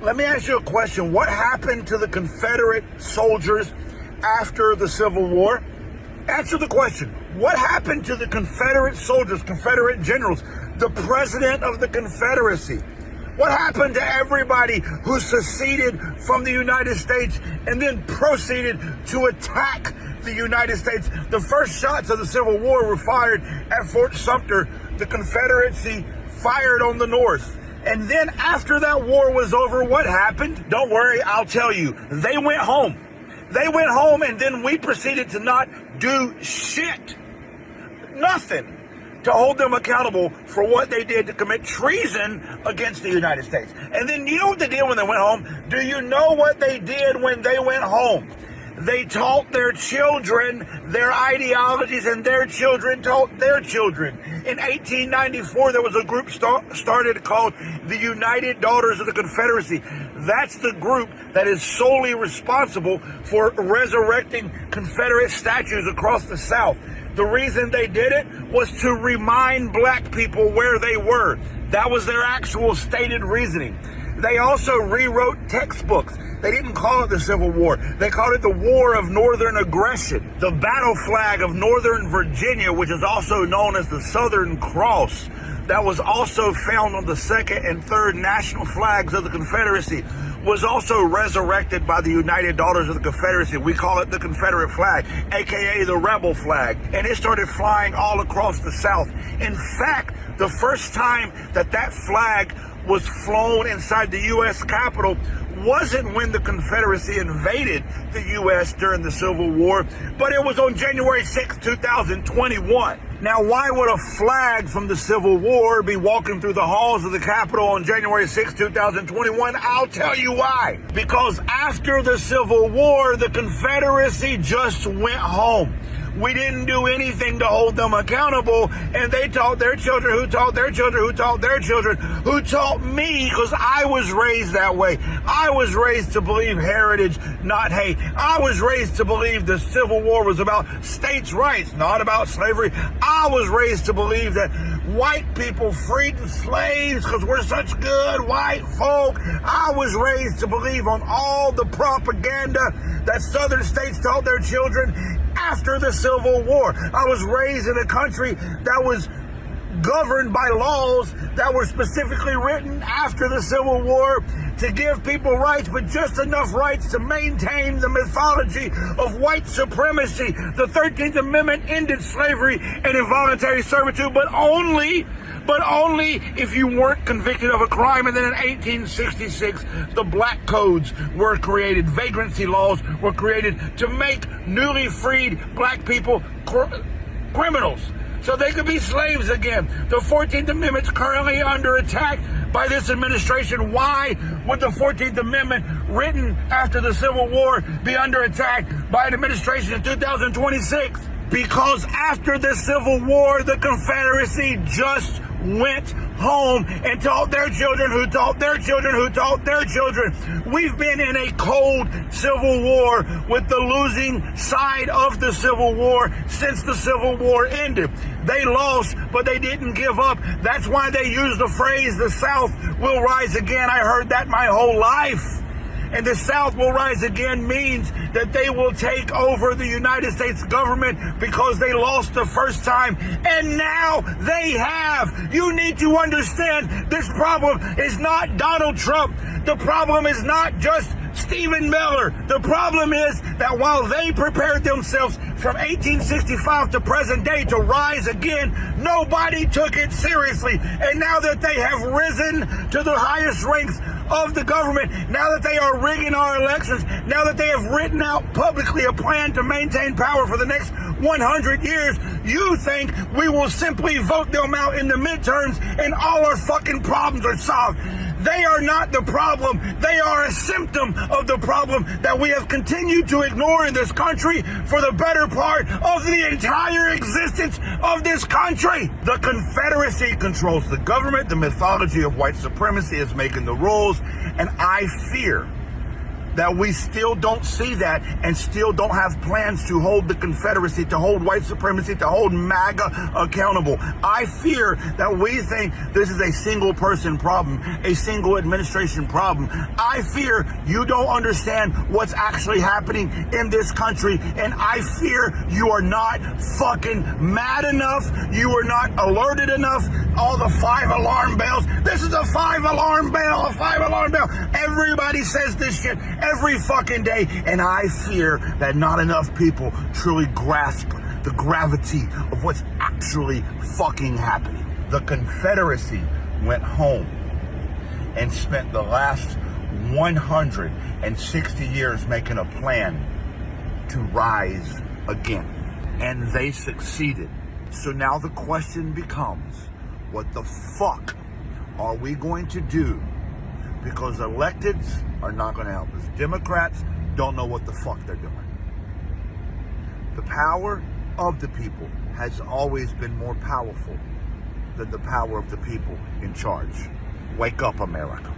Let me ask you a question. What happened to the Confederate soldiers after the Civil War? Answer the question. What happened to the Confederate soldiers, Confederate generals, the president of the Confederacy? What happened to everybody who seceded from the United States and then proceeded to attack the United States? The first shots of the Civil War were fired at Fort Sumter. The Confederacy fired on the North. And then after that war was over, what happened? Don't worry, I'll tell you. They went home. They went home, and then we proceeded to not do shit. Nothing to hold them accountable for what they did to commit treason against the United States. And then you know what they did when they went home? Do you know what they did when they went home? They taught their children their ideologies, and their children taught their children. In 1894, there was a group started called the United Daughters of the Confederacy. That's the group that is solely responsible for resurrecting Confederate statues across the South. The reason they did it was to remind black people where they were. That was their actual stated reasoning. They also rewrote textbooks. They didn't call it the Civil War. They called it the War of Northern Aggression. The battle flag of Northern Virginia, which is also known as the Southern Cross, that was also found on the second and third national flags of the Confederacy, was also resurrected by the United Daughters of the Confederacy. We call it the Confederate flag, aka the rebel flag. And it started flying all across the South. In fact, the first time that that flag was flown inside the U.S. Capitol wasn't when the Confederacy invaded the U.S. during the Civil War, but it was on January 6, 2021. Now, why would a flag from the Civil War be walking through the halls of the Capitol on January 6, 2021? I'll tell you why. Because after the Civil War, the Confederacy just went home. We didn't do anything to hold them accountable, and they taught their children, who taught their children, who taught their children, who taught me, because I was raised that way. I was raised to believe heritage, not hate. I was raised to believe the Civil War was about states' rights, not about slavery. I was raised to believe that white people freed the slaves because we're such good white folk. I was raised to believe on all the propaganda that southern states taught their children after the Civil War. I was raised in a country that was governed by laws that were specifically written after the Civil War to give people rights, but just enough rights to maintain the mythology of white supremacy. The 13th Amendment ended slavery and involuntary servitude, but only if you weren't convicted of a crime. And then in 1866, the black codes were created. Vagrancy laws were created to make newly freed black people criminals, so they could be slaves again. The 14th Amendment's currently under attack by this administration. Why would the 14th Amendment, written after the Civil War, be under attack by an administration in 2026? Because after the Civil War, the Confederacy just went home and taught their children, who taught their children, who taught their children. We've been in a cold Civil War with the losing side of the Civil War since the Civil War ended. They lost, but they didn't give up. That's why they use the phrase, the South will rise again. I heard that my whole life. And the South will rise again means that they will take over the United States government because they lost the first time. And now they have. You need to understand this problem is not Donald Trump. The problem is not just Stephen Miller. The problem is that while they prepared themselves from 1865 to present day to rise again, nobody took it seriously. And now that they have risen to the highest ranks of the government, now that they are rigging our elections, now that they have written out publicly a plan to maintain power for the next 100 years, you think we will simply vote them out in the midterms and all our fucking problems are solved. They are not the problem. They are a symptom of the problem that we have continued to ignore in this country for the better part of the entire existence of this country. The Confederacy controls the government. The mythology of white supremacy is making the rules. And I fear that we still don't see that and still don't have plans to hold the Confederacy, to hold white supremacy, to hold MAGA accountable. I fear that we think this is a single person problem, a single administration problem. I fear you don't understand what's actually happening in this country, and I fear you are not fucking mad enough. You are not alerted enough. All the 5 alarm bells. This is a 5 alarm bell, a 5 alarm bell. Everybody says this shit every fucking day, and I fear that not enough people truly grasp the gravity of what's actually fucking happening. The Confederacy went home and spent the last 160 years making a plan to rise again. And they succeeded. So now the question becomes, what the fuck are we going to do? Because electeds are not going to help us. Democrats don't know what the fuck they're doing. The power of the people has always been more powerful than the power of the people in charge. Wake up, America.